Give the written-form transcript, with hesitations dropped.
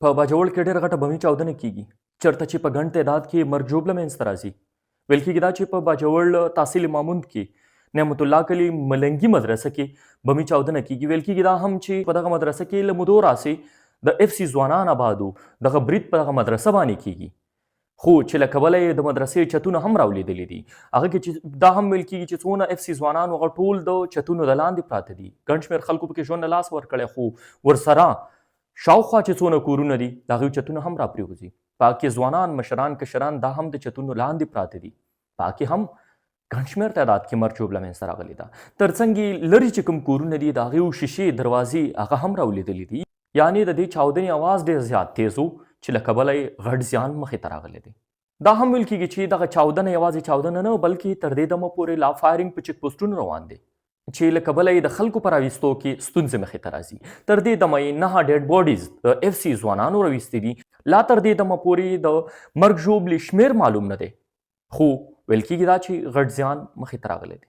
په باجوړ کې ډېره غټه بمي چاودنه کیږي چېرته چې په ګڼ تعداد کې مرګ ژوبله منځته راځي. ویل کېږي دا چې په باجوړ تحصیل ماموند کې نعمت الله کلي ملنګي مدرسه کې بمي چاودنه کیږي. ویل کېږي دا هم چې په دغه مدرسه کې له مودو راسې د اف سی ځوانان آبادو دغه برید په دغه مدرسه باندې کیږي. خو چې له کبله یې د مدرسې چتونه هم راولیدلي دي. هغه کې چې دا هم ویل کېږي چې څونه اف سی ځوانان هغه ټول د چتونو د لاندې پراته دي. ګڼ شمېر خلکو پکې ژوند له لاس ورکړی، خو ورسره شاوخوا چې څونه کورونه دي د هغوی چتونه هم راپرېوځي. په هغه کې ځوانان، مشران، کشران دا هم د چتونو لاندې پراته دي. په هغه کې هم ګڼ شمېر تعداد کې مرګ ژوبله منځته راغلې ده. تر څنګ یې لرې چې کوم کورونه دي د هغوی شیشې دروازې هغه هم راولیدلې دي. یعنې د دې چاودنې اواز ډېر زیات تیز و چې له کبله یې غټ زیان مخې ته راغلی دی. دا هم ویل کېږي چې دغه چاودنه یوازې چاودنه نه بلکې تر دې دمه پورې لا فایرنګ په چیک پوسټونو روان دی چې له کبله یې د خلکو په راویستو کې ستونزې مخې ته راځي. تر دې دمه یې 9 ډیډ باډیز د اف سی ځوانانو راویستې دي. لا تر دې دمه پورې د مرګ ژوبلې شمېر معلوم نه دی، خو ویل کېږي دا چې غټ زیان مخې ته راغلی دی.